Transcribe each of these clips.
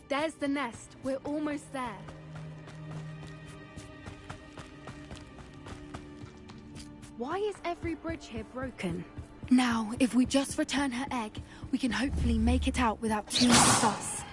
There's the nest. We're almost there. Why is every bridge here broken? Now, if we just return her egg, we can hopefully make it out without too much fuss.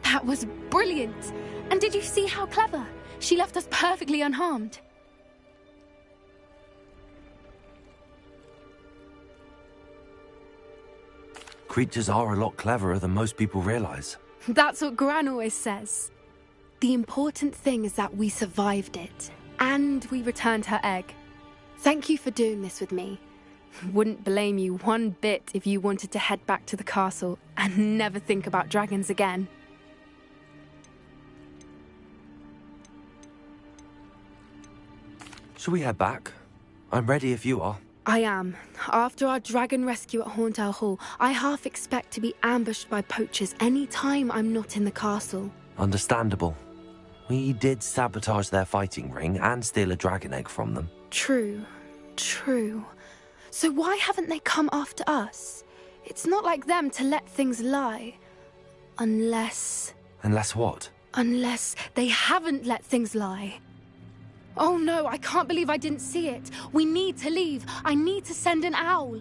That was brilliant! And did you see how clever? She left us perfectly unharmed. Creatures are a lot cleverer than most people realize. That's what Gran always says. The important thing is that we survived it. And we returned her egg. Thank you for doing this with me. Wouldn't blame you one bit if you wanted to head back to the castle and never think about dragons again. Shall we head back? I'm ready if you are. I am. After our dragon rescue at Horntail Hall, I half expect to be ambushed by poachers any time I'm not in the castle. Understandable. We did sabotage their fighting ring and steal a dragon egg from them. True. True. So why haven't they come after us? It's not like them to let things lie. Unless... Unless what? Unless they haven't let things lie. Oh no, I can't believe I didn't see it. We need to leave. I need to send an owl.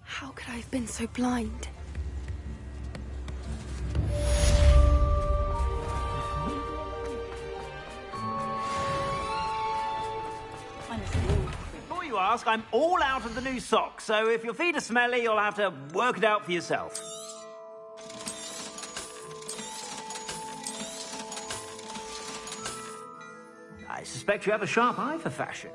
How could I have been so blind? Before you ask, I'm all out of the new socks, so if your feet are smelly, you'll have to work it out for yourself. I suspect you have a sharp eye for fashion.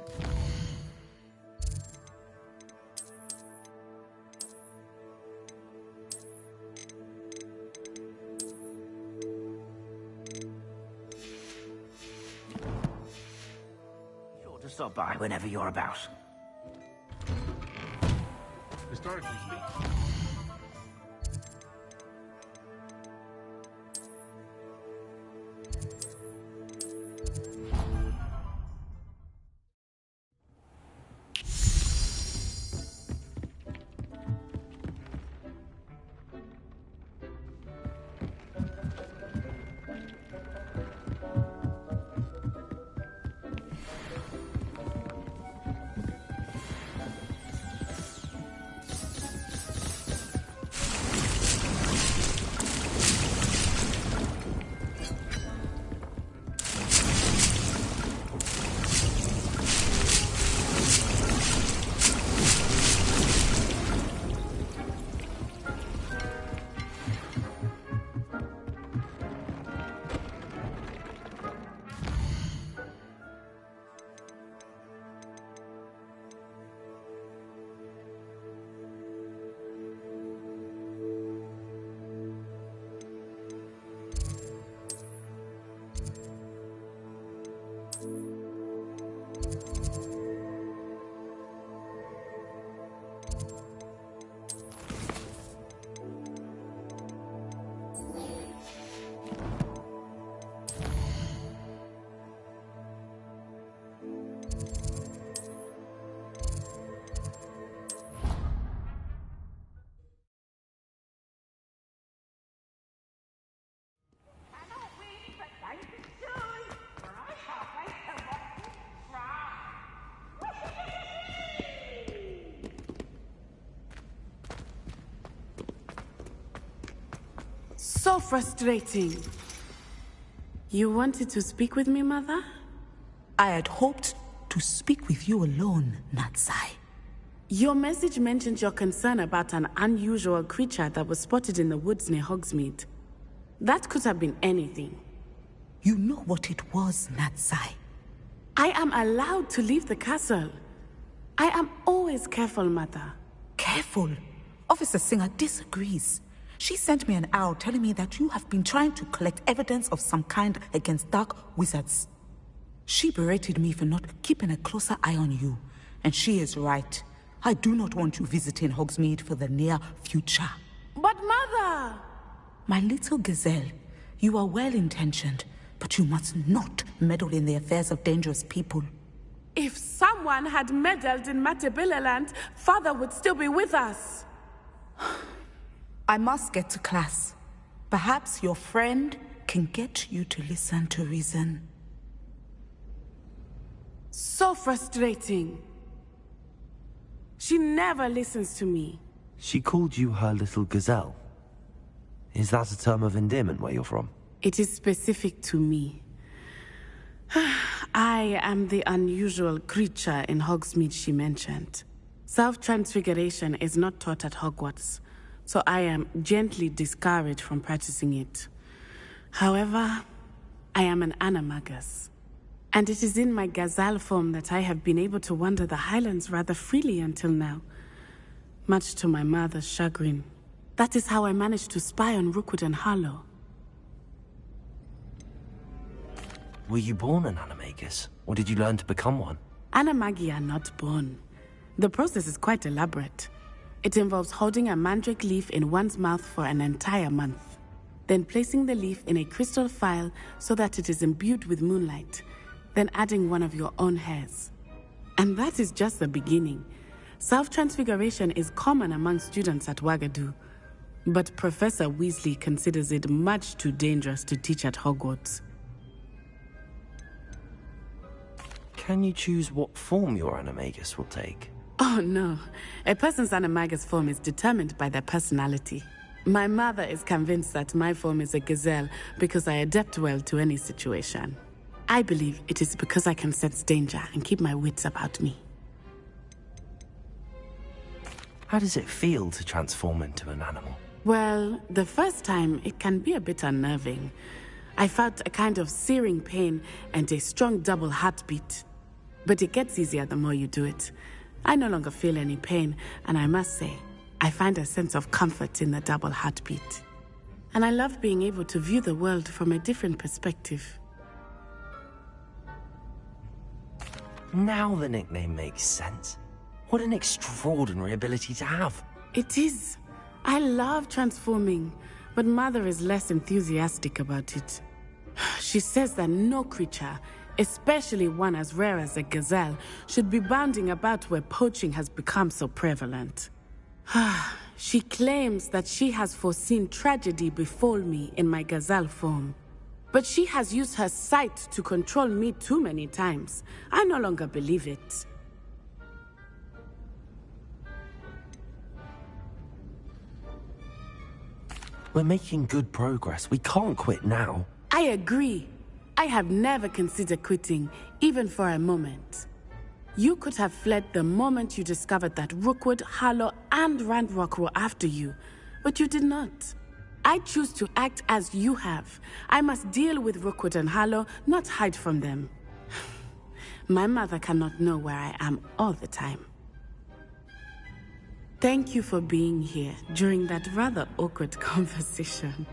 Sure to stop by whenever you're about. Historically speaking. So frustrating. You wanted to speak with me, Mother? I had hoped to speak with you alone, Natsai. Your message mentioned your concern about an unusual creature that was spotted in the woods near Hogsmeade. That could have been anything. You know what it was, Natsai. I am allowed to leave the castle. I am always careful, Mother. Careful? Officer Singer disagrees. She sent me an owl telling me that you have been trying to collect evidence of some kind against dark wizards. She berated me for not keeping a closer eye on you, and she is right. I do not want you visiting Hogsmeade for the near future. But Mother! My little gazelle, you are well-intentioned, but you must not meddle in the affairs of dangerous people. If someone had meddled in Matabeleland, Father would still be with us. I must get to class. Perhaps your friend can get you to listen to reason. So frustrating. She never listens to me. She called you her little gazelle. Is that a term of endearment where you're from? It is specific to me. I am the unusual creature in Hogsmeade she mentioned. Self-transfiguration is not taught at Hogwarts, so I am gently discouraged from practicing it. However, I am an animagus, and it is in my gazelle form that I have been able to wander the Highlands rather freely until now, much to my mother's chagrin. That is how I managed to spy on Rookwood and Harlow. Were you born an animagus, or did you learn to become one? Animagi are not born. The process is quite elaborate. It involves holding a mandrake leaf in one's mouth for an entire month, then placing the leaf in a crystal phial so that it is imbued with moonlight, then adding one of your own hairs. And that is just the beginning. Self-transfiguration is common among students at Wagadu, but Professor Weasley considers it much too dangerous to teach at Hogwarts. Can you choose what form your animagus will take? Oh no, a person's animagus form is determined by their personality. My mother is convinced that my form is a gazelle because I adapt well to any situation. I believe it is because I can sense danger and keep my wits about me. How does it feel to transform into an animal? Well, the first time it can be a bit unnerving. I felt a kind of searing pain and a strong double heartbeat. But it gets easier the more you do it. I no longer feel any pain, and I must say, I find a sense of comfort in the double heartbeat. And I love being able to view the world from a different perspective. Now the nickname makes sense. What an extraordinary ability to have. It is. I love transforming, but Mother is less enthusiastic about it. She says that no creature, especially one as rare as a gazelle, should be bounding about where poaching has become so prevalent. She claims that she has foreseen tragedy befall me in my gazelle form. But she has used her sight to control me too many times. I no longer believe it. We're making good progress. We can't quit now. I agree. I have never considered quitting, even for a moment. You could have fled the moment you discovered that Rookwood, Harlow, and Ranrock were after you, but you did not. I choose to act as you have. I must deal with Rookwood and Harlow, not hide from them. My mother cannot know where I am all the time. Thank you for being here during that rather awkward conversation.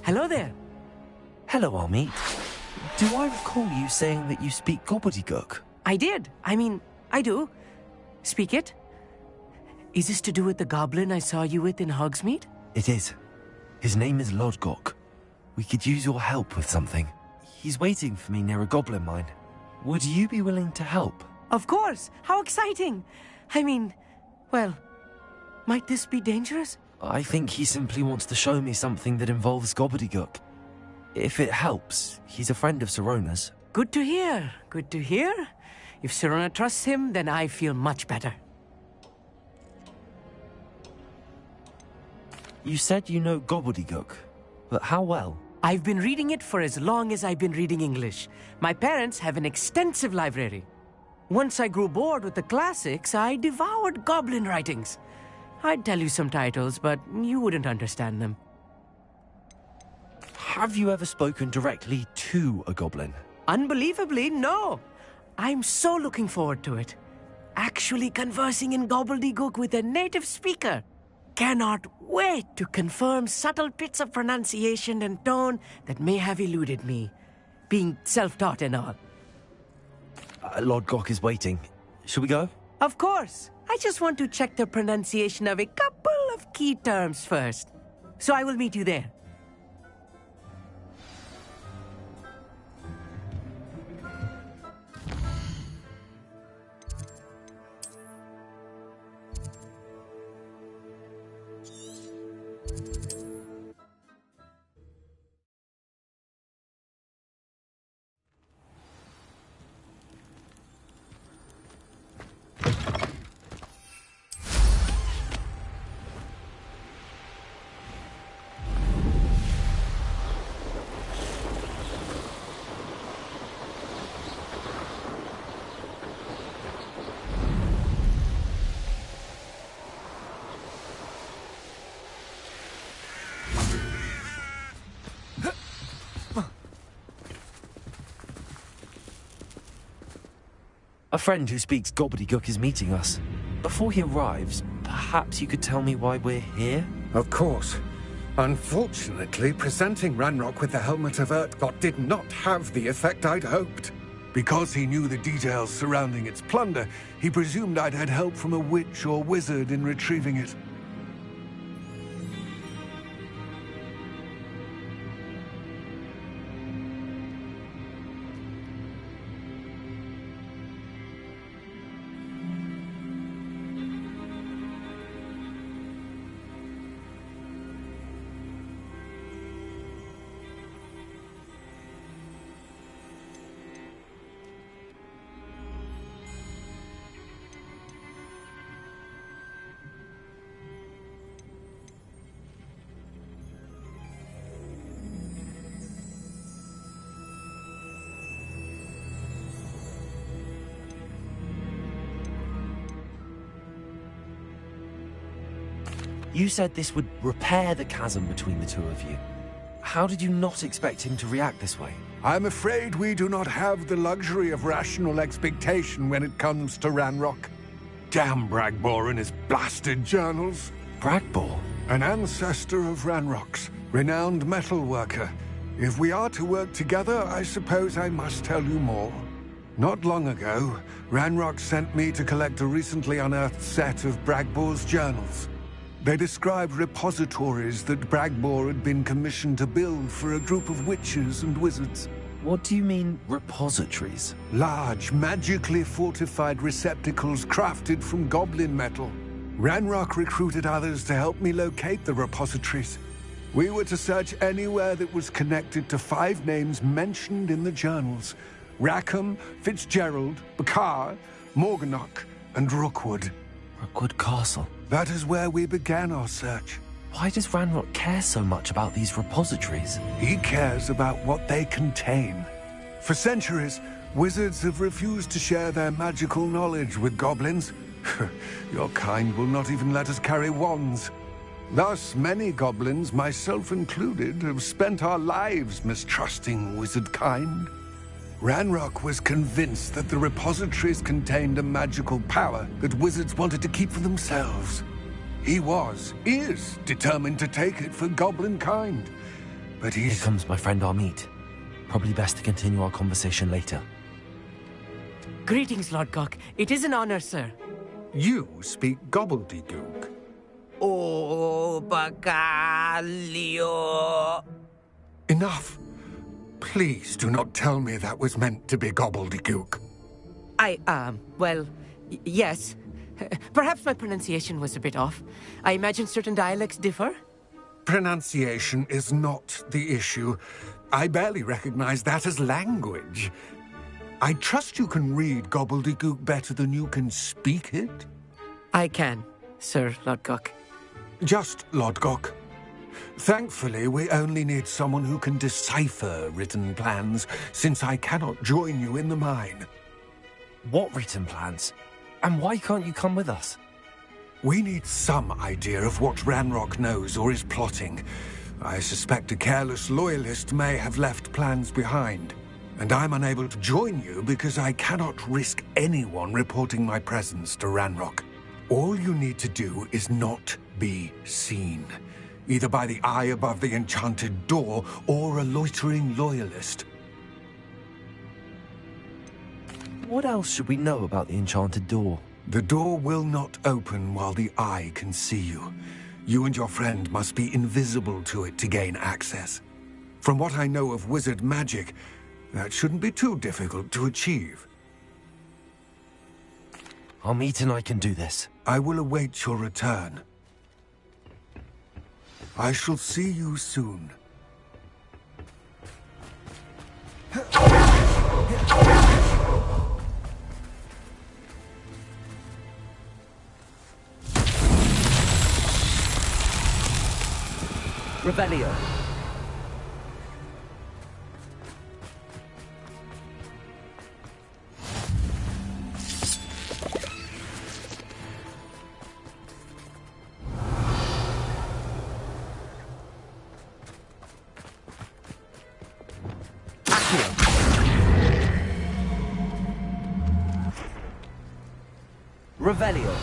Hello there. Hello, Amit. Do I recall you saying that you speak gobbledygook? I did. I do. Speak it. Is this to do with the goblin I saw you with in Hogsmeade? It is. His name is Lodgok. We could use your help with something. He's waiting for me near a goblin mine. Would you be willing to help? Of course. How exciting. Well, might this be dangerous? I think he simply wants to show me something that involves gobbledygook. If it helps, he's a friend of Sirona's. Good to hear. Good to hear. If Sirona trusts him, then I feel much better. You said you know gobbledygook, but how well? I've been reading it for as long as I've been reading English. My parents have an extensive library. Once I grew bored with the classics, I devoured goblin writings. I'd tell you some titles, but you wouldn't understand them. Have you ever spoken directly to a goblin? Unbelievably, no. I'm so looking forward to it. Actually conversing in gobbledygook with a native speaker. Cannot wait to confirm subtle bits of pronunciation and tone that may have eluded me, being self-taught and all. Lodgok is waiting. Shall we go? Of course. I just want to check the pronunciation of a couple of key terms first. So I will meet you there. A friend who speaks gobbledygook is meeting us. Before he arrives, perhaps you could tell me why we're here? Of course. Unfortunately, presenting Ranrock with the Helmet of Urtkot did not have the effect I'd hoped. Because he knew the details surrounding its plunder, he presumed I'd had help from a witch or wizard in retrieving it. You said this would repair the chasm between the two of you. How did you not expect him to react this way? I'm afraid we do not have the luxury of rational expectation when it comes to Ranrock. Damn Bragbor and his blasted journals. Bragbor? An ancestor of Ranrock's, renowned metal worker. If we are to work together, I suppose I must tell you more. Not long ago, Ranrock sent me to collect a recently unearthed set of Bragbor's journals. They described repositories that Bragbor had been commissioned to build for a group of witches and wizards. What do you mean, repositories? Large, magically fortified receptacles crafted from goblin metal. Ranrock recruited others to help me locate the repositories. We were to search anywhere that was connected to 5 names mentioned in the journals: Rackham, Fitzgerald, Bakar, Morganach, and Rookwood. Rookwood Castle. That is where we began our search. Why does Ranrock care so much about these repositories? He cares about what they contain. For centuries, wizards have refused to share their magical knowledge with goblins. Your kind will not even let us carry wands. Thus, many goblins, myself included, have spent our lives mistrusting wizard kind. Ranrock was convinced that the repositories contained a magical power that wizards wanted to keep for themselves. He is determined to take it for goblin kind. but Here he's... comes my friend Amit. Probably best to continue our conversation later. Greetings, Lord Gok. It is an honor, sir. You speak gobbledygook. Oh, Bacalio. Enough. Please do not tell me that was meant to be gobbledygook. Yes. Perhaps my pronunciation was a bit off. I imagine certain dialects differ. Pronunciation is not the issue. I barely recognize that as language. I trust you can read gobbledygook better than you can speak it? I can, Sir Lord Gok. Just Lodgok. Thankfully, we only need someone who can decipher written plans, since I cannot join you in the mine. What written plans? And why can't you come with us? We need some idea of what Ranrock knows or is plotting. I suspect a careless loyalist may have left plans behind. And I'm unable to join you because I cannot risk anyone reporting my presence to Ranrock. All you need to do is not be seen, either by the eye above the enchanted door or a loitering loyalist. What else should we know about the enchanted door? The door will not open while the eye can see you. You and your friend must be invisible to it to gain access. From what I know of wizard magic, that shouldn't be too difficult to achieve. Amit and I can do this. I will await your return. I shall see you soon. Revelio. Revelio.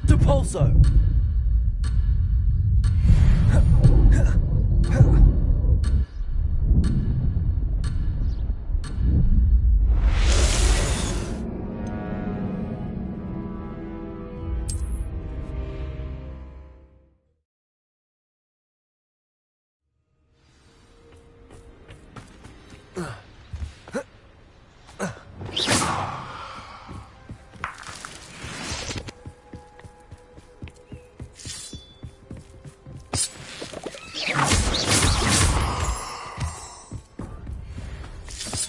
Depulso!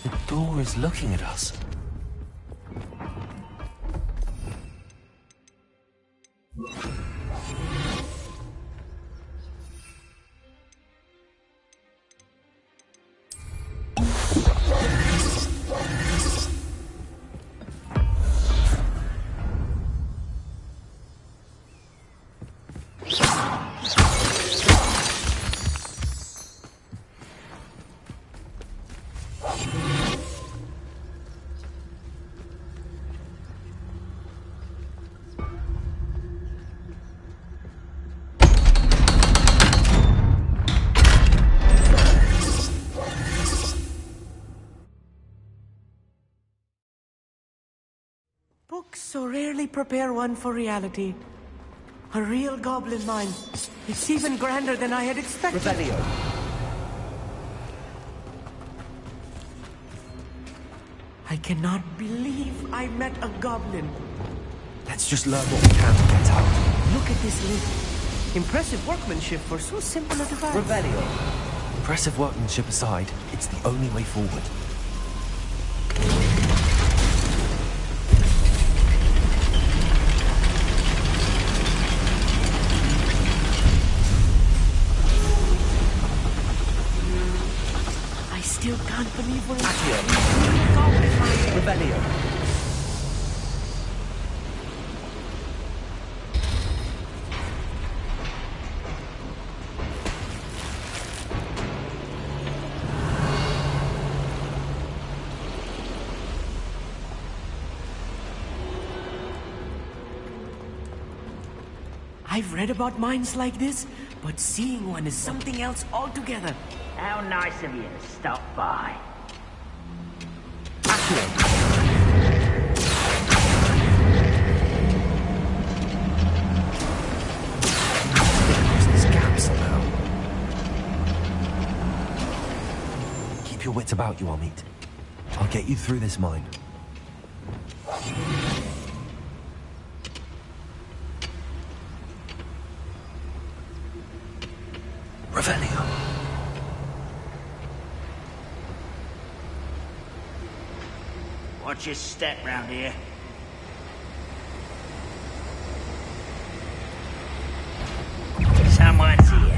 The door is looking at us. Books so rarely prepare one for reality. A real goblin mine. It's even grander than I had expected. Revelio. I cannot believe I met a goblin. Let's just learn what we can to get out. Look at this lid. Impressive workmanship for so simple a device. Revelio. Impressive workmanship aside, it's the only way forward. I still can't believe we're in Accio. Revelio. I've read about mines like this, but seeing one is something else altogether. How nice of you to stop by. This gap somehow. Keep your wits about you, Amit. I'll get you through this mine. Revelio. Watch your step round here. Someone's here.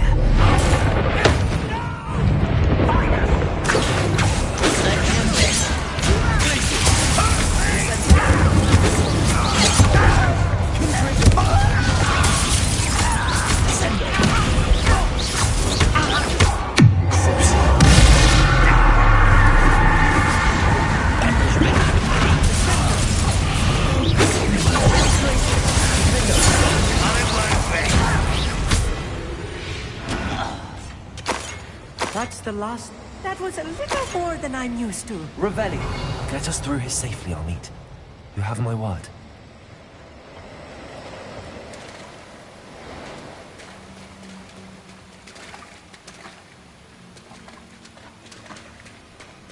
That's the last. That was a little more than I'm used to. Revelio. Get us through here safely, Amit. You have my word.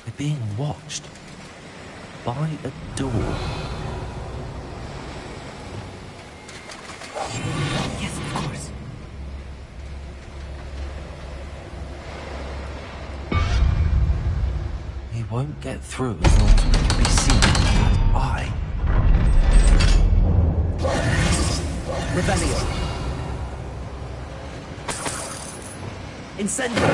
We're being watched. By a door. Yes, of course. He won't get through as long as we can be seen with that eye. Revelio. Incendio.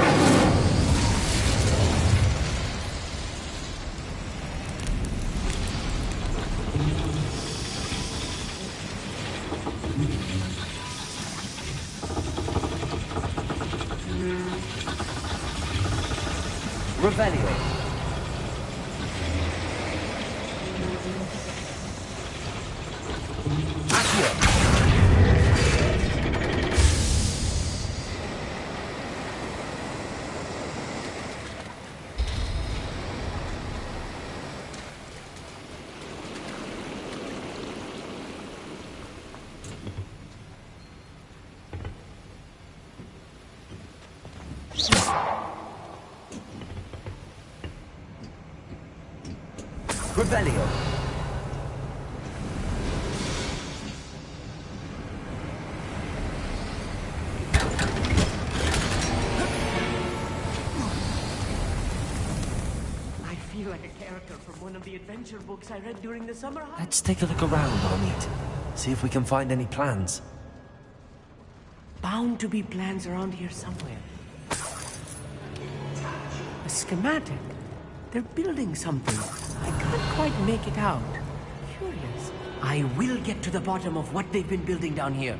Revelio. Accio. Revelio. I feel like a character from one of the adventure books I read during the summer holidays. Let's take a look around, Amit. See if we can find any plans. Bound to be plans around here somewhere. A schematic. They're building something. I can't quite make it out. Curious. I will get to the bottom of what they've been building down here.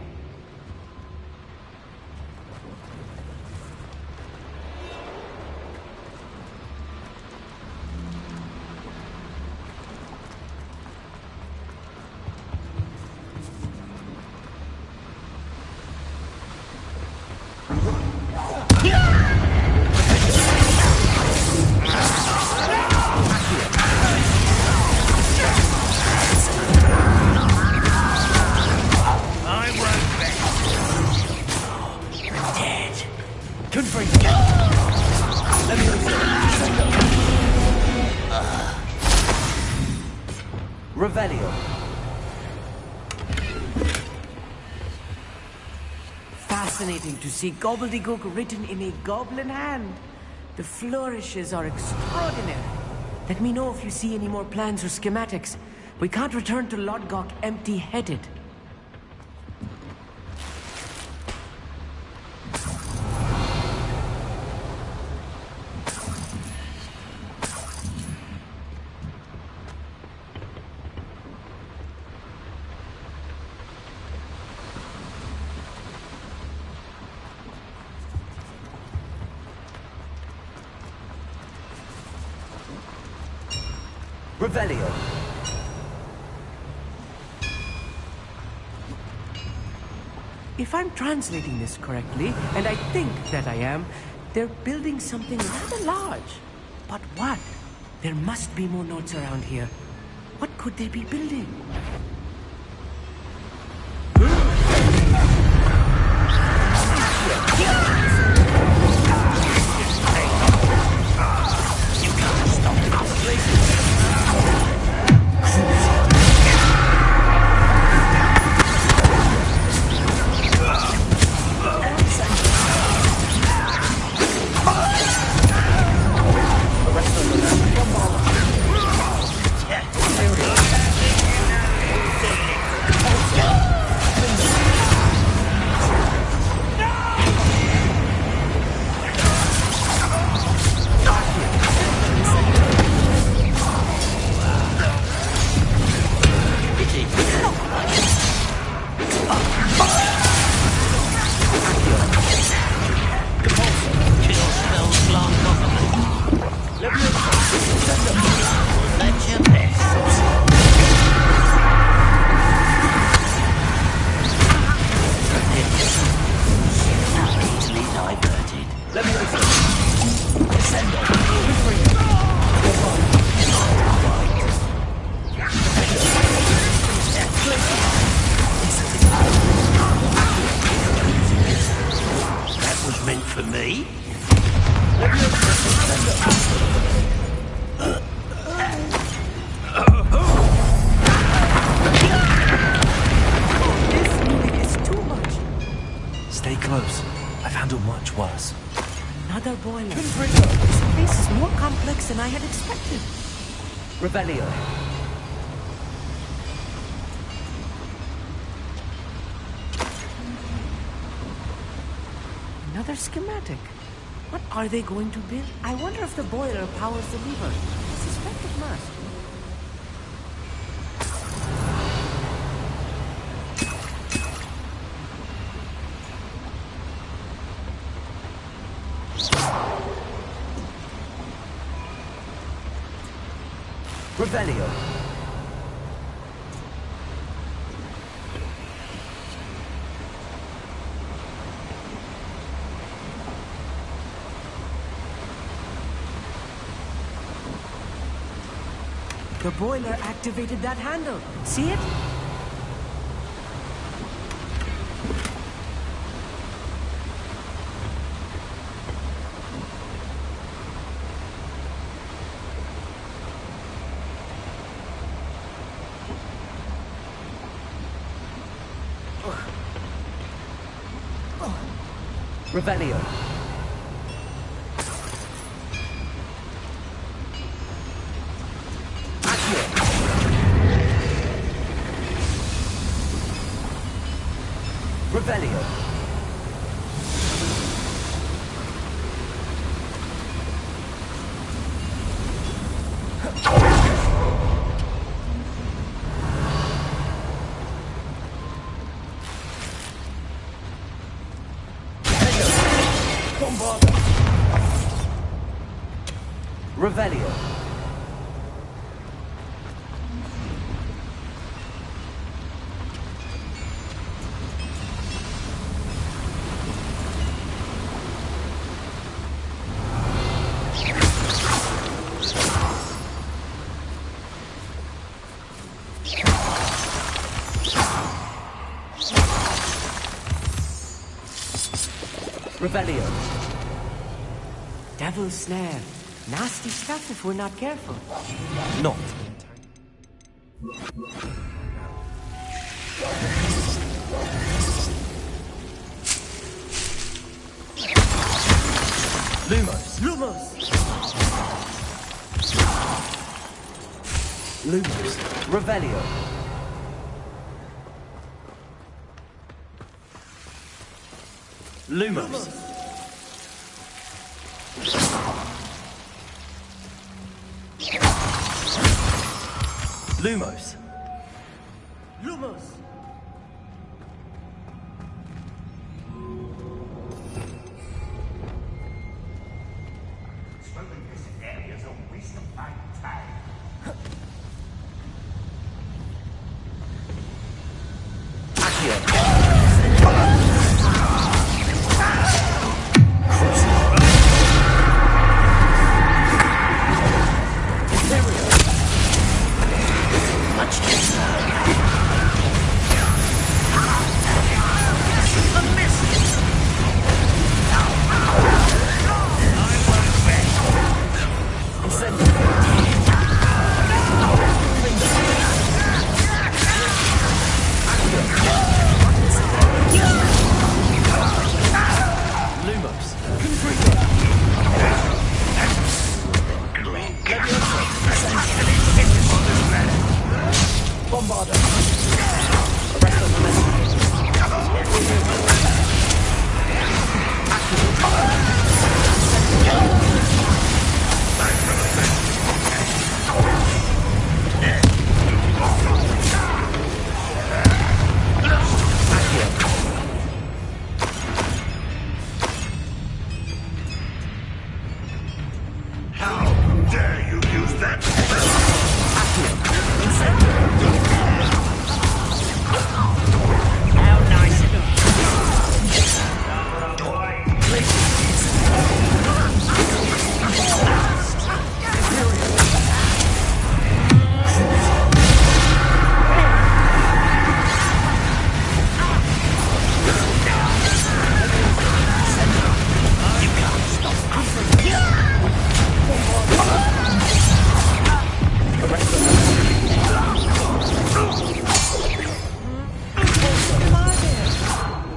Revelio. fascinating to see gobbledygook written in a goblin hand. The flourishes are extraordinary. Let me know if you see any more plans or schematics. We can't return to Lodgok empty-headed. Revelio. If I'm translating this correctly, and I think that I am, they're building something rather large. But what? There must be more notes around here. What could they be building? Revelio. Another schematic. What are they going to build? I wonder if the boiler powers the lever. I suspect it must. Revelio. The boiler activated that handle. See it? Revelio. Revelio. Revelio. Revelio. Devil's snare. Nasty stuff if we're not careful. Not. Lumos. Lumos! Lumos. Revelio. Lumos. Lumos. Lumos!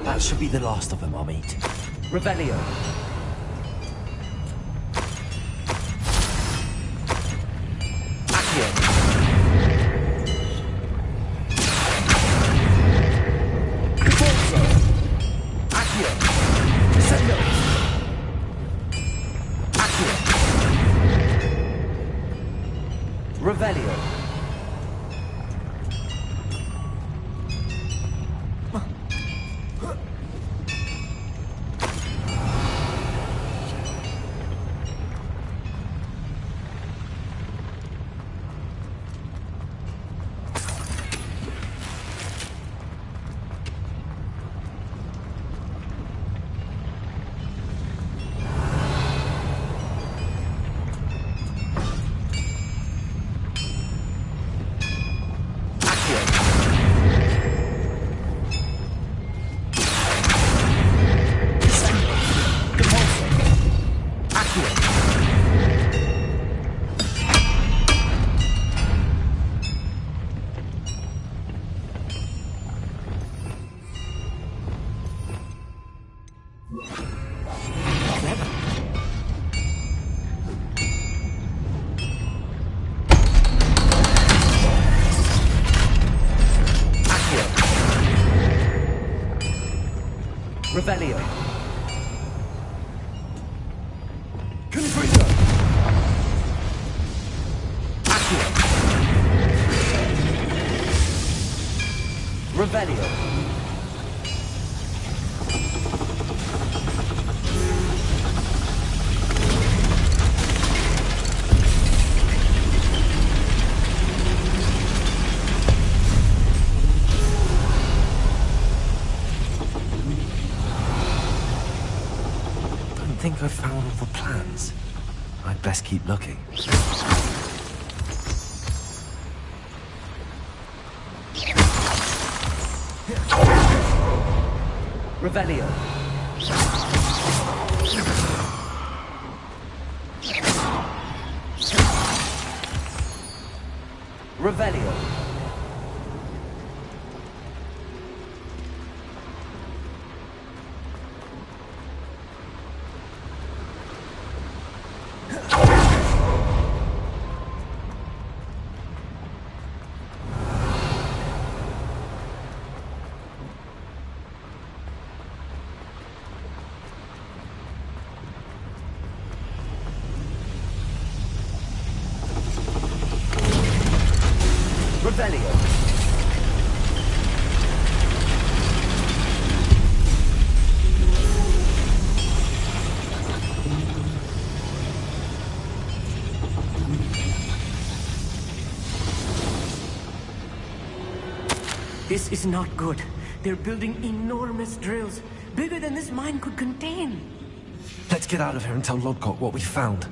That should be the last of them I'll meet. Revelio. Accio. Forza. Accio. Descendo. Accio. Revelio. Revelio. Confringo! Accio. Revelio. I think I've found all the plans. I'd best keep looking. Revelio. Revelio. Revelio. This is not good. They're building enormous drills, bigger than this mine could contain. Let's get out of here and tell Lodgok what we found.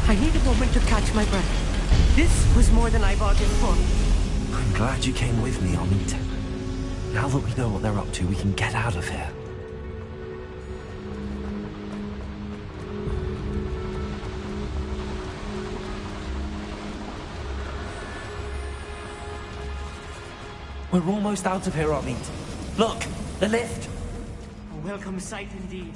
I need a moment to catch my breath. This was more than I bargained for. I'm glad you came with me, Amit. Now that we know what they're up to, we can get out of here. We're almost out of here, Amit. Look, the lift. A welcome sight indeed.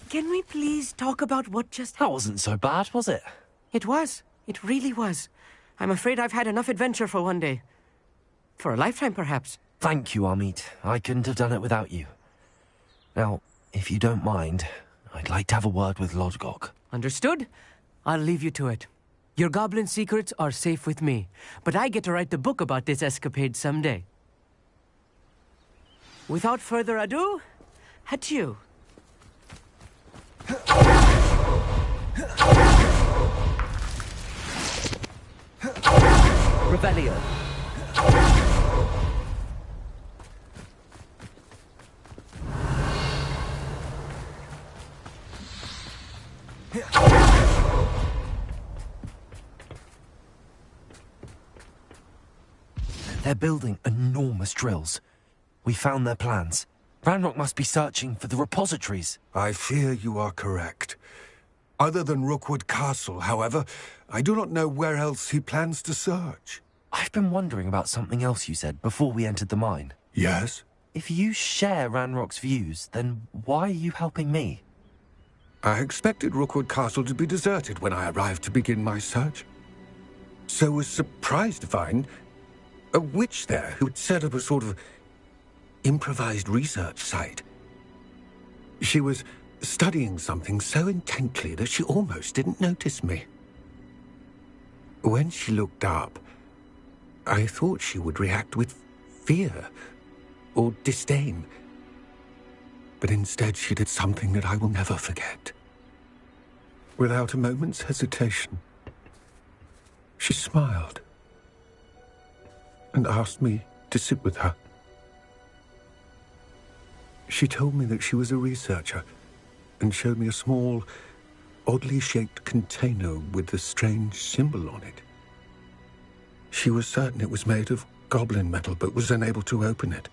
Can we please talk about what just happened? That wasn't so bad, was it? It was. It really was. I'm afraid I've had enough adventure for one day. For a lifetime, perhaps. Thank you, Amit. I couldn't have done it without you. Now, if you don't mind, I'd like to have a word with Lodgok. Understood? I'll leave you to it. Your goblin secrets are safe with me, but I get to write the book about this escapade someday. Without further ado, adieu. Revelio. They're building enormous drills. We found their plans. Ranrock must be searching for the repositories. I fear you are correct. Other than Rookwood Castle, however, I do not know where else he plans to search. I've been wondering about something else you said before we entered the mine. Yes? If you share Ranrock's views, then why are you helping me? I expected Rookwood Castle to be deserted when I arrived to begin my search. So was surprised to find a witch there who had set up a sort of improvised research site. She was studying something so intently that she almost didn't notice me. When she looked up, I thought she would react with fear or disdain. But instead she did something that I will never forget. Without a moment's hesitation, she smiled and asked me to sit with her. She told me that she was a researcher and showed me a small, oddly shaped container with a strange symbol on it. She was certain it was made of goblin metal, but was unable to open it.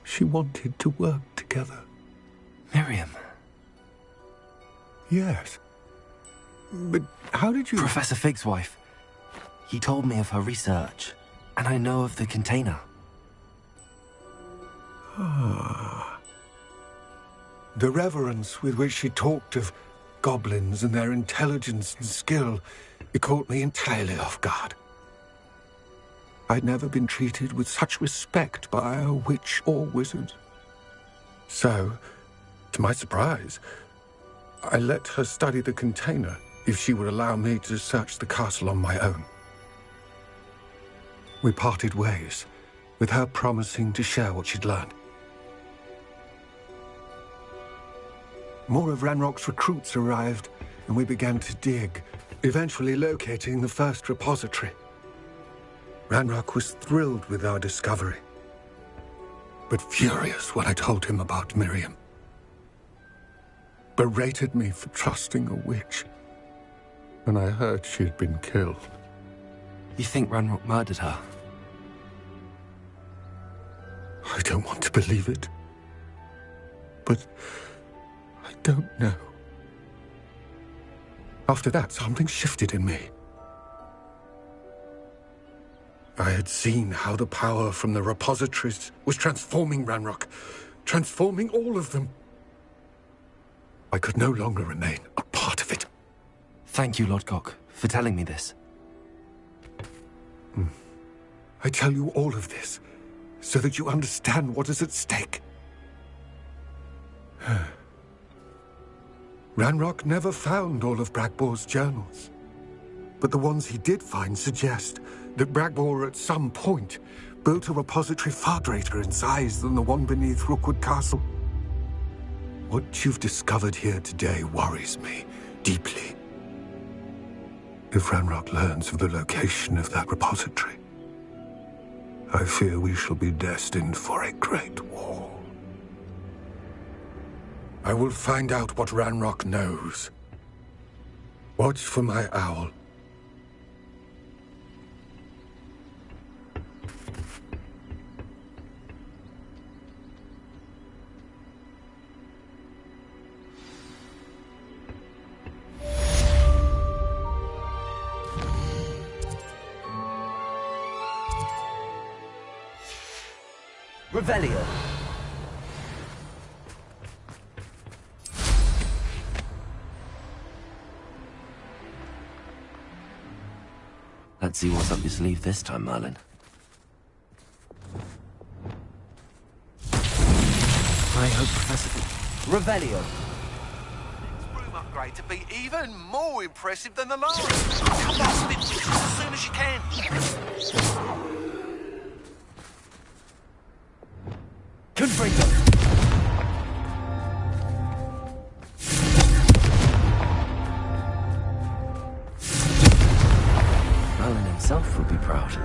She wanted to work together. Miriam. Yes. But how did you... Professor Fig's wife. He told me of her research, and I know of the container. Ah. The reverence with which she talked of goblins and their intelligence and skill, it caught me entirely off guard. I'd never been treated with such respect by a witch or wizard. So, to my surprise, I let her study the container if she would allow me to search the castle on my own. We parted ways, with her promising to share what she'd learned. More of Ranrock's recruits arrived, and we began to dig, eventually locating the first repository. Ranrock was thrilled with our discovery, but furious when I told him about Miriam. Berated me for trusting a witch when I heard she had been killed. You think Ranrock murdered her? I don't want to believe it, but I don't know. After that, something shifted in me. I had seen how the power from the repositories was transforming Ranrock, transforming all of them. I could no longer remain a part of it. Thank you, Lodgok, for telling me this. I tell you all of this so that you understand what is at stake. Ranrock never found all of Bragbor's journals, but the ones he did find suggest that Bragbor at some point built a repository far greater in size than the one beneath Rookwood Castle. What you've discovered here today worries me deeply. If Ranrock learns of the location of that repository, I fear we shall be destined for a great war. I will find out what Ranrock knows. Watch for my owl. Revelio. Let's see what's up your sleeve this time, Merlin. I hope Professor... Revelio. Room upgrade to be even more impressive than the last. Come on, Spencer, as soon as you can. Confringo. Merlin himself would be proud.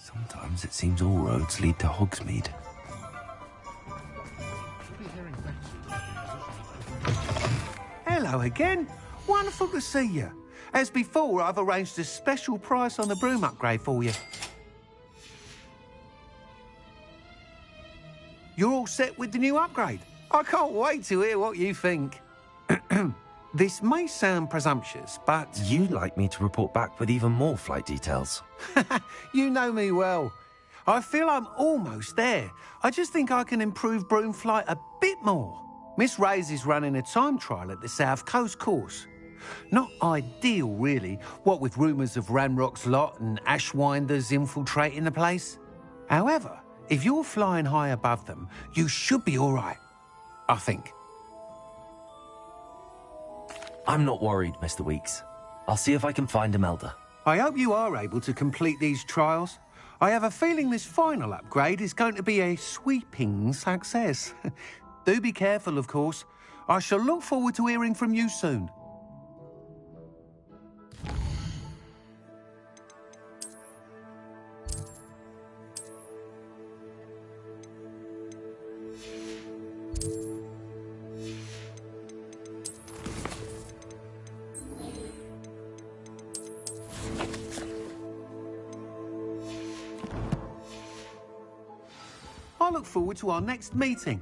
Sometimes it seems all roads lead to Hogsmeade. Hello again. Wonderful to see you. As before, I've arranged a special price on the broom upgrade for you. You're all set with the new upgrade. I can't wait to hear what you think. This may sound presumptuous, but... You'd like me to report back with even more flight details. You know me well. I feel I'm almost there. I just think I can improve broom flight a bit more. Miss Reyes is running a time trial at the South Coast course. Not ideal, really, what with rumours of Ranrock's lot and Ashwinders infiltrating the place. However, if you're flying high above them, you should be all right, I think. I'm not worried, Mr. Weeks. I'll see if I can find Imelda. I hope you are able to complete these trials. I have a feeling this final upgrade is going to be a sweeping success. Do be careful, of course. I shall look forward to hearing from you soon. I look forward to our next meeting.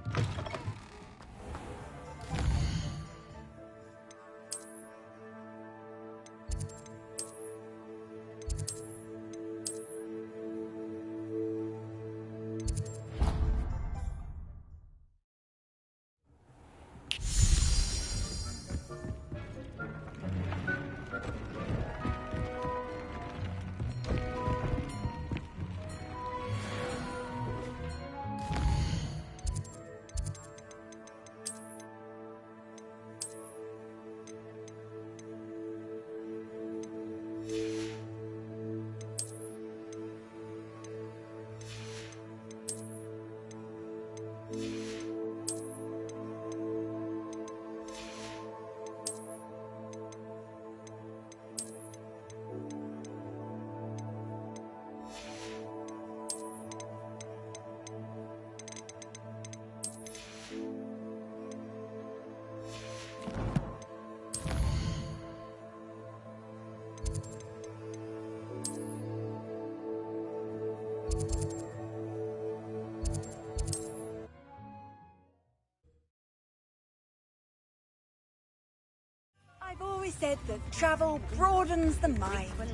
I've always said that travel broadens the mind. Well,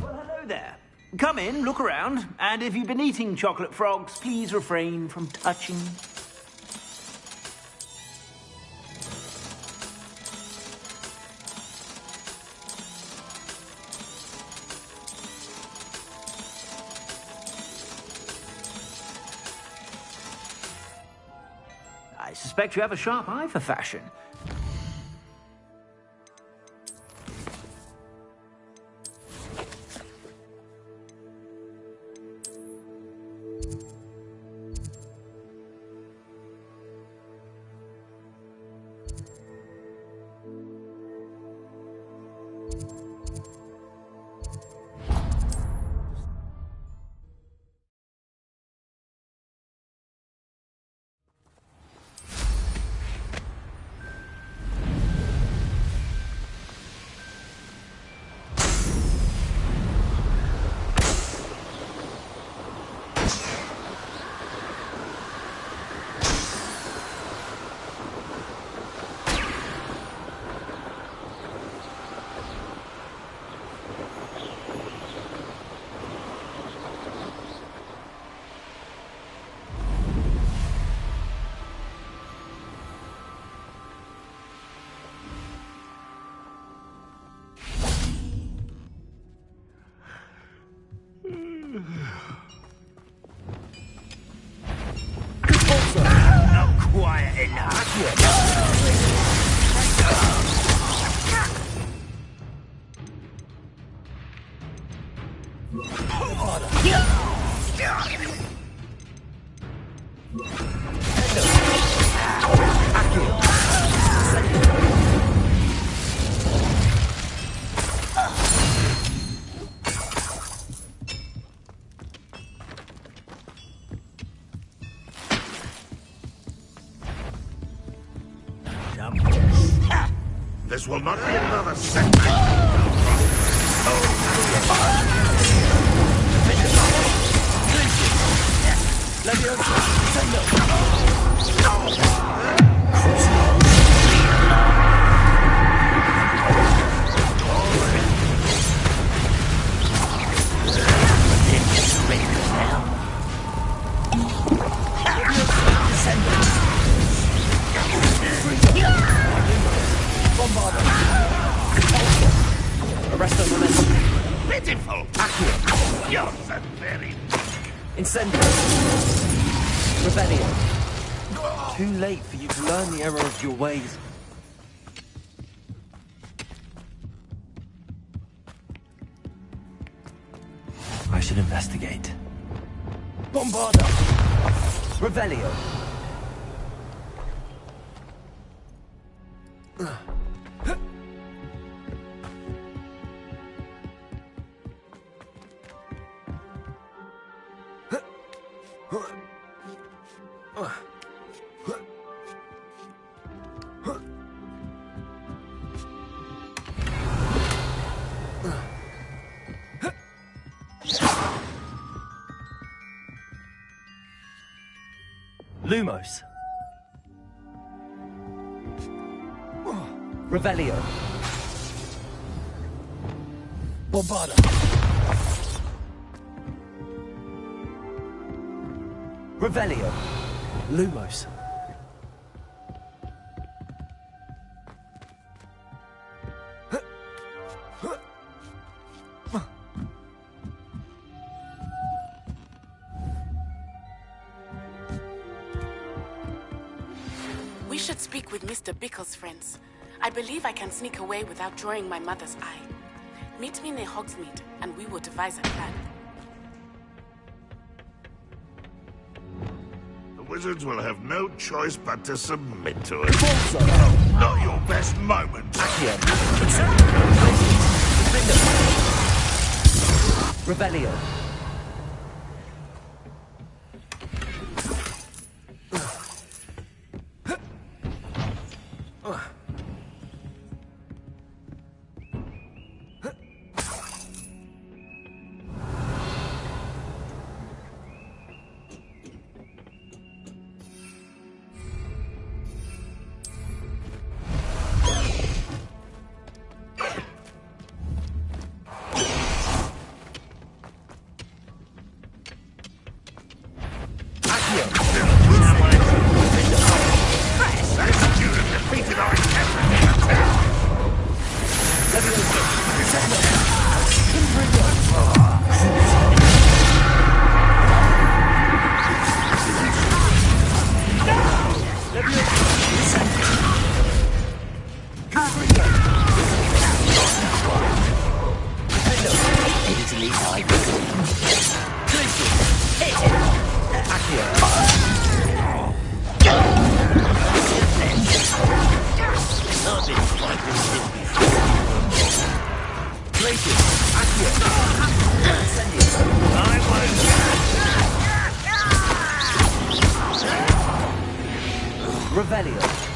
hello there. Come in, look around, and if you've been eating chocolate frogs, please refrain from touching. I suspect you have a sharp eye for fashion. Quiet enough. This will not be another setback. Arrest the momentum. Pitiful. Accurate. You're so very... Incendio. Rebellion. Too late for you to learn the error of your ways. I should investigate. Bombarda. Revelio. Lumos. Revelio. Bombada. Revelio. Lumos. We should speak with Mr. Bickle's friends. I believe I can sneak away without drawing my mother's eye. Meet me near Hogsmeade, and we will devise a plan. The wizards will have no choice but to submit to it. Oh, not your best moment. Revelio. Revelio.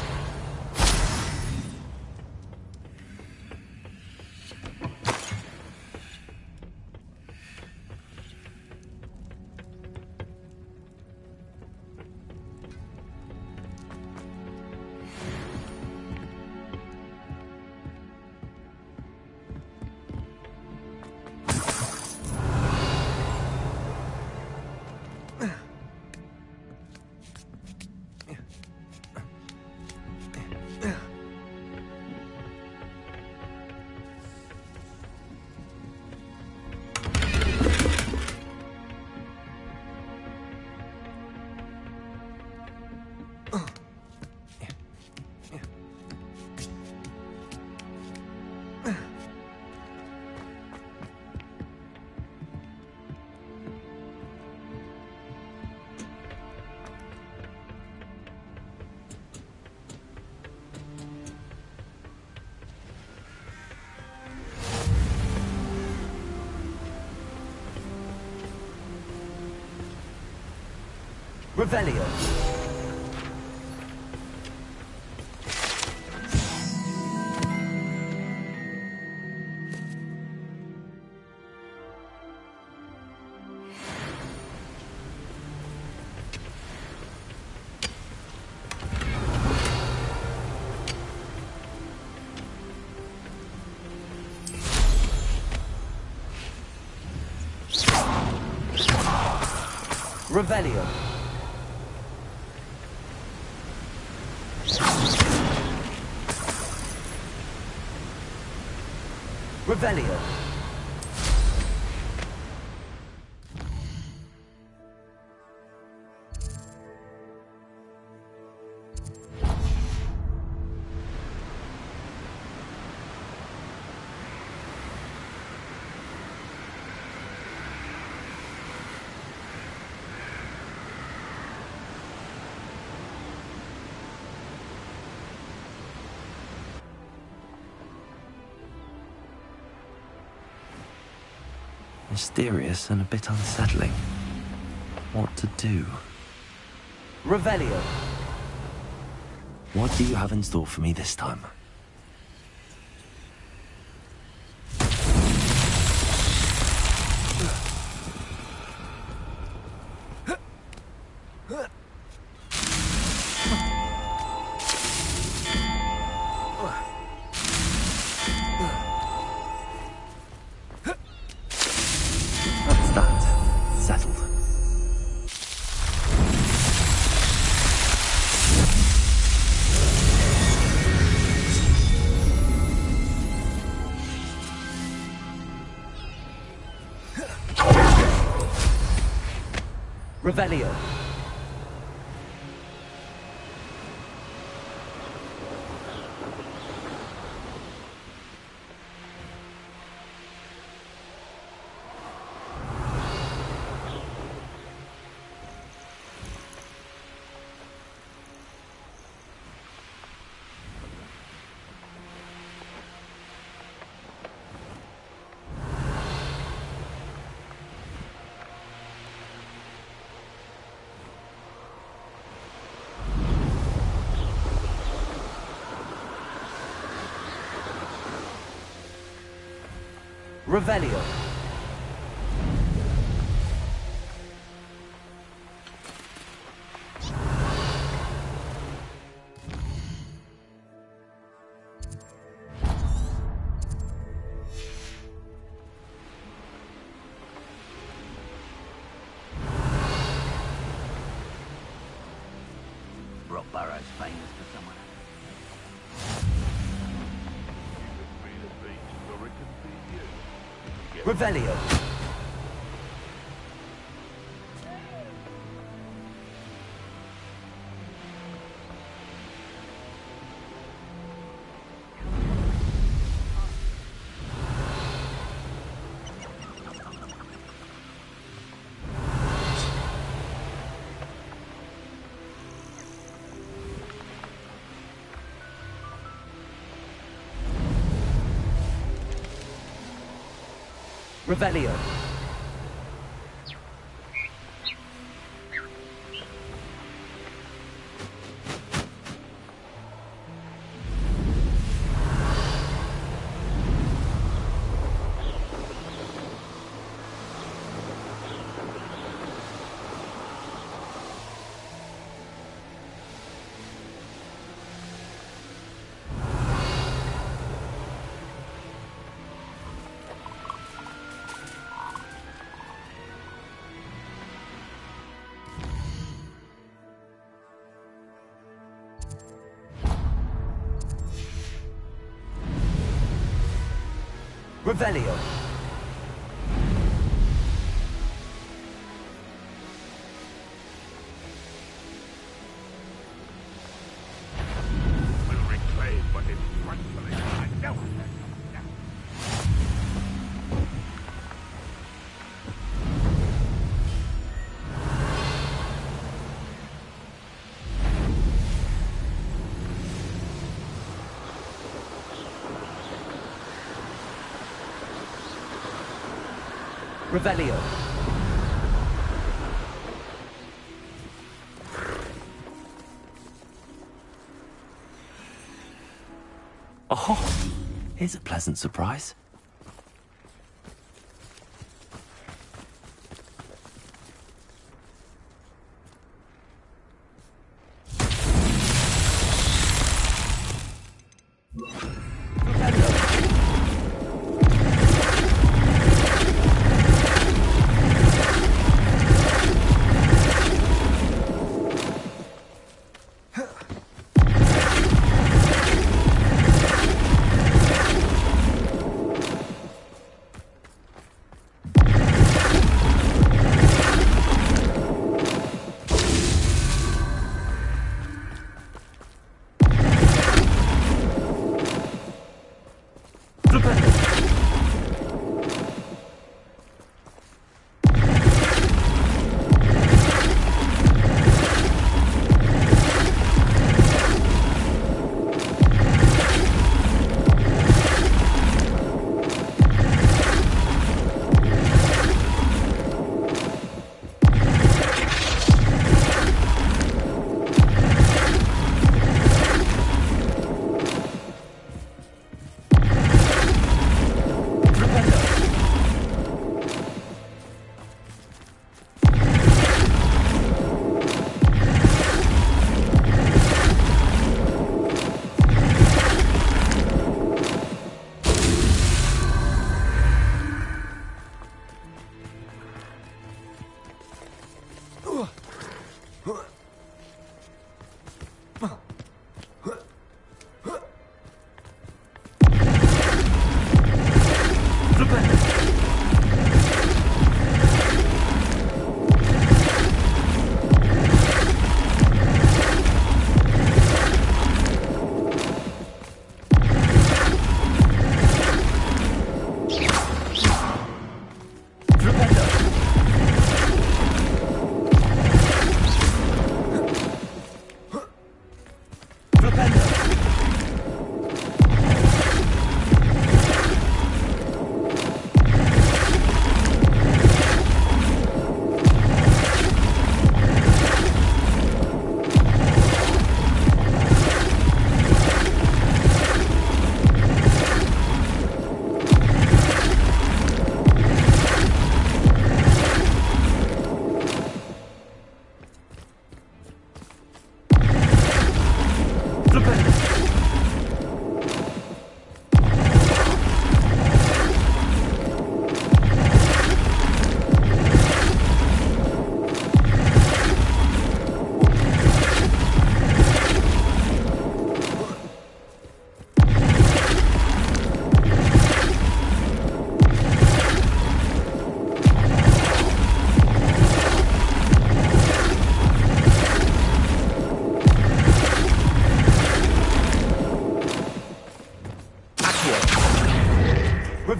Revelio. Revelio. Revelio. Mysterious and a bit unsettling. What to do? Revelio. What do you have in store for me this time? Revelio. Revelio. Rockborough's famous for someone. Revelio. Revelio. Revelio. Will reclaim what is rightfully mine. No. Revelio. Oh, here's a pleasant surprise.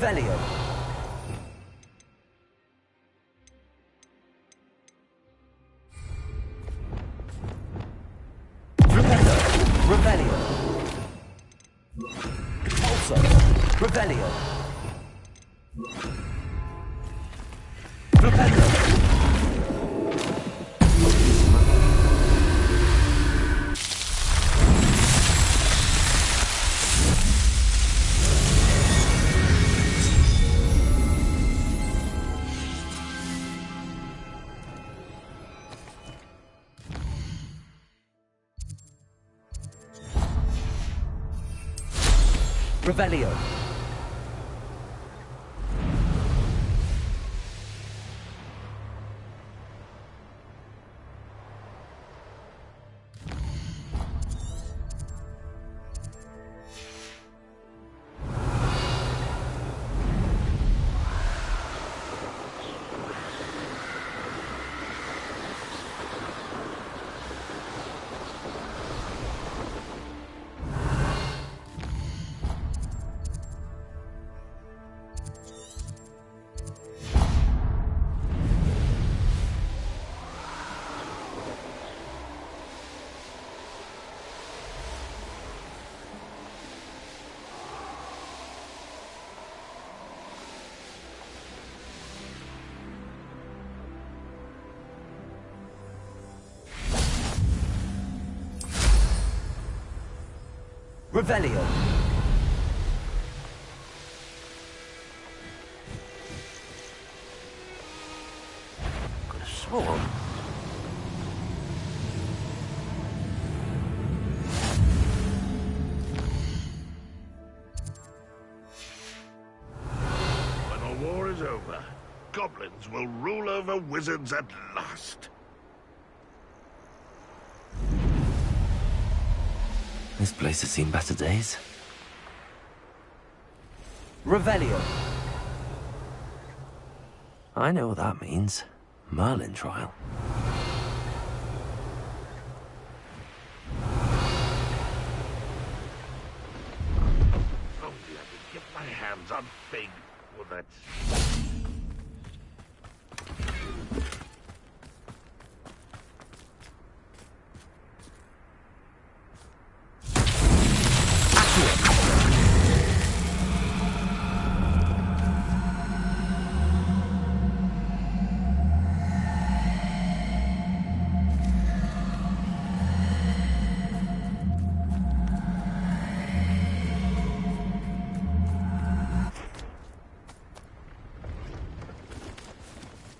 Revelio. Revelio. Also, Revelio. Revelio. Revelio. Revelio. Could have sworn. When the war is over, goblins will rule over wizards at last. This place has seen better days. Revelio. I know what that means. Merlin trial. Only I could get my hands on Fig for that.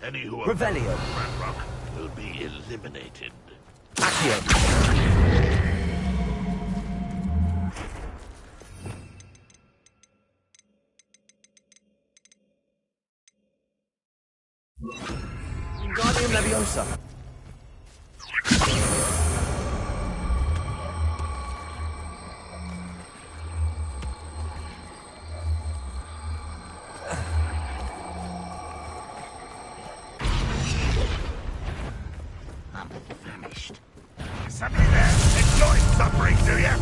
Any who are Revelio. Ranrock will be eliminated. Accio. Wingardium Leviosa. I'm famished. Somebody there, enjoy suffering, do ya?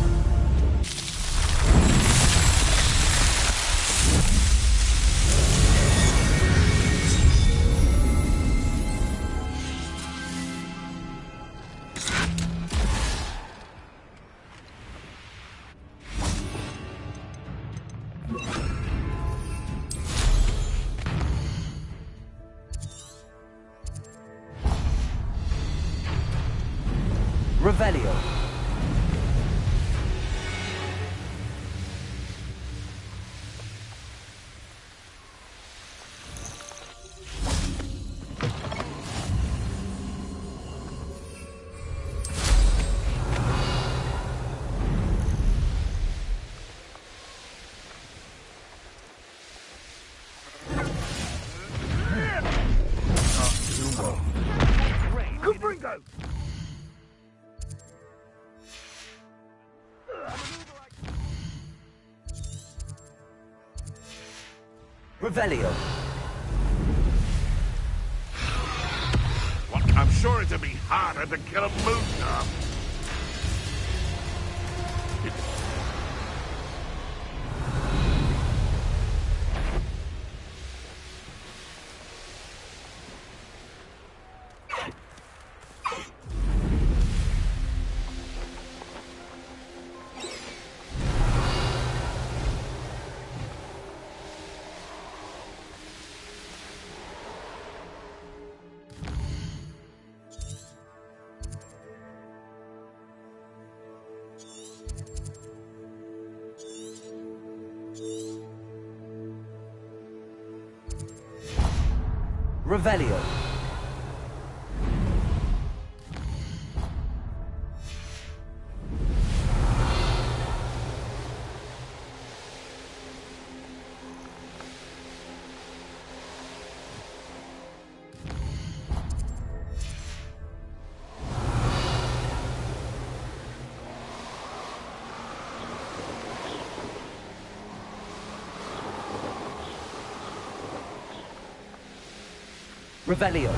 Revelio. Gobringo! Revelio. What? I'm sure it'd be harder to kill a moon calf. Revelio. Revelio.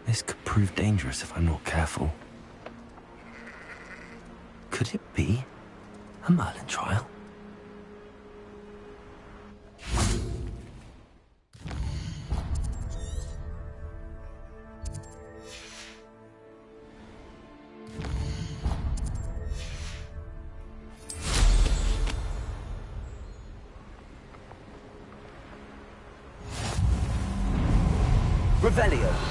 This could prove dangerous if I'm not careful. Could it be a Merlin trial? Revelio.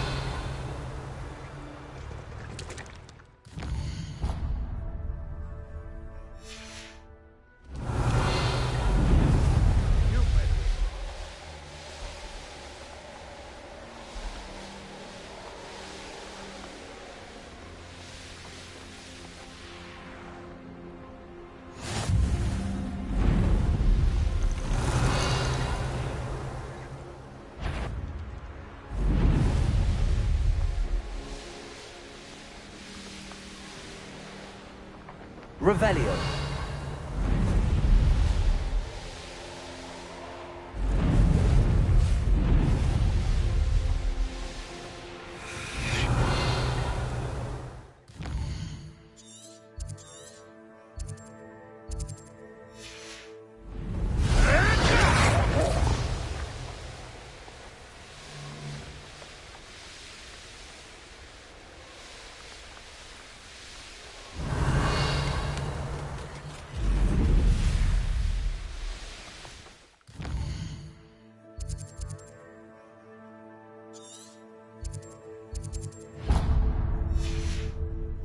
Revelio.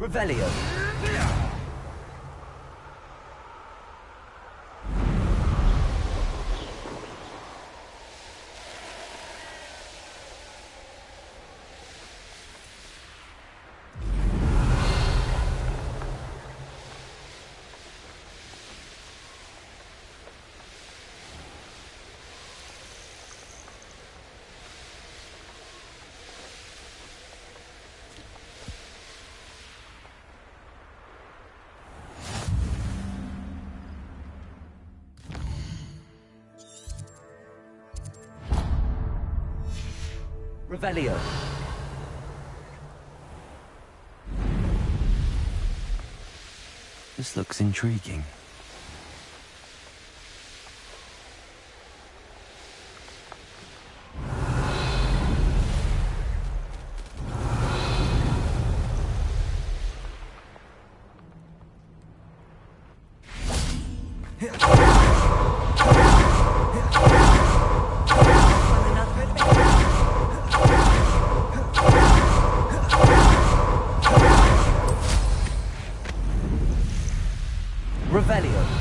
Revelio. Revelio. This looks intriguing. Revelio.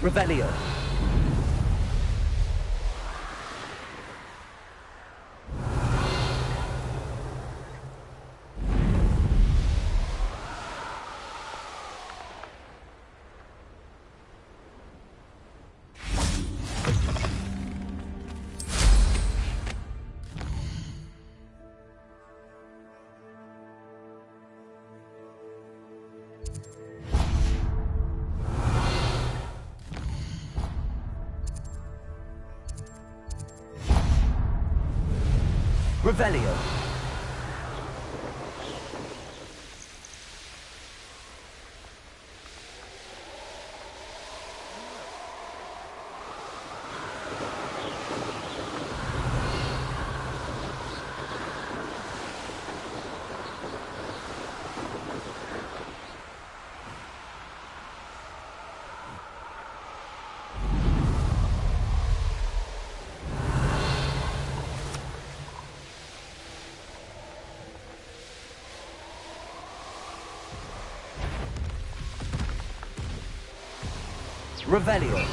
Revelio. Revelio. Revelio.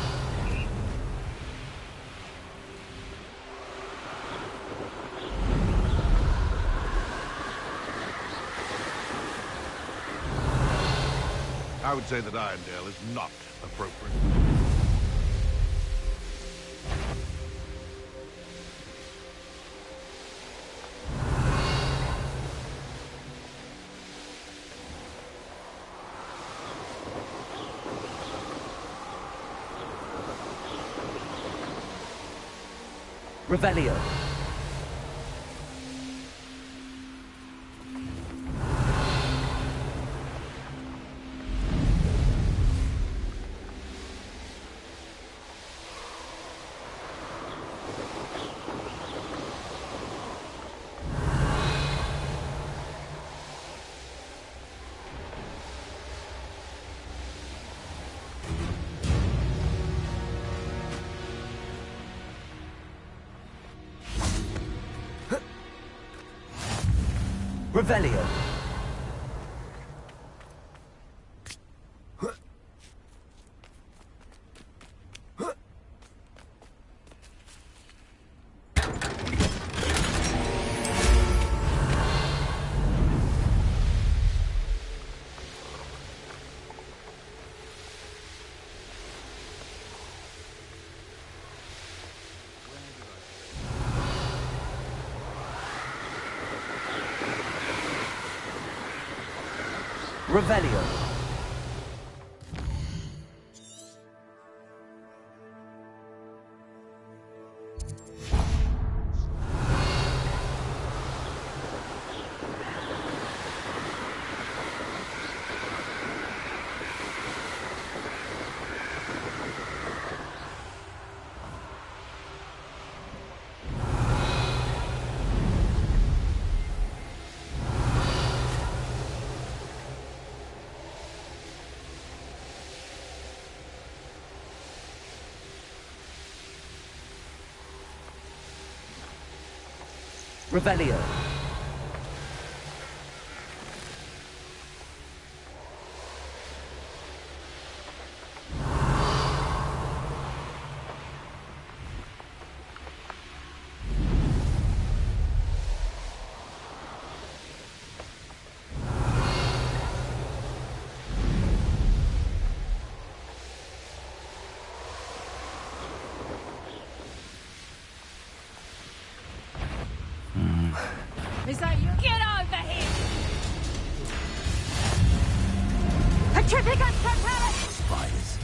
I would say that Irondale is not appropriate. Revelio. Revelio. Revelio. Revelio. Is that you? Get over here! Petrificus Totalis! Spiders.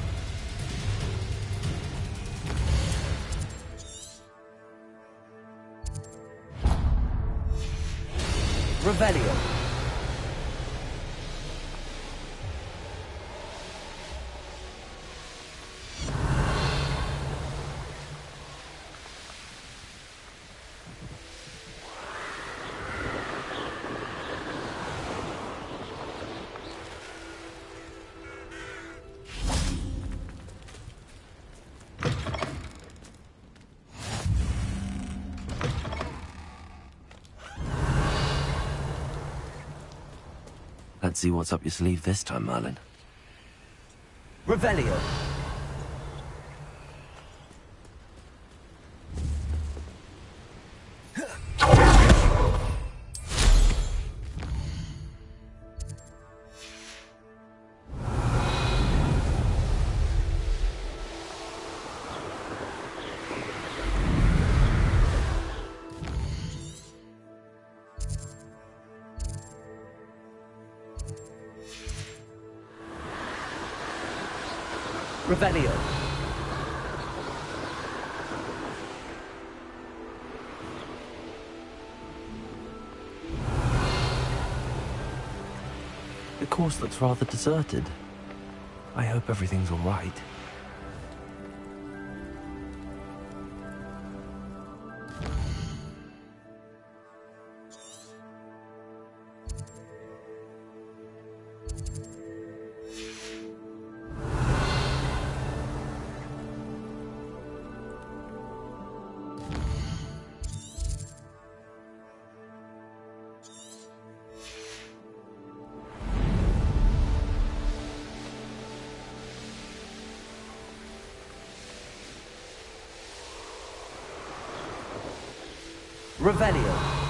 Revelio. Let's see what's up your sleeve this time, Merlin. Revelio. Revelio. course looks rather deserted. I hope everything's all right. Revelio.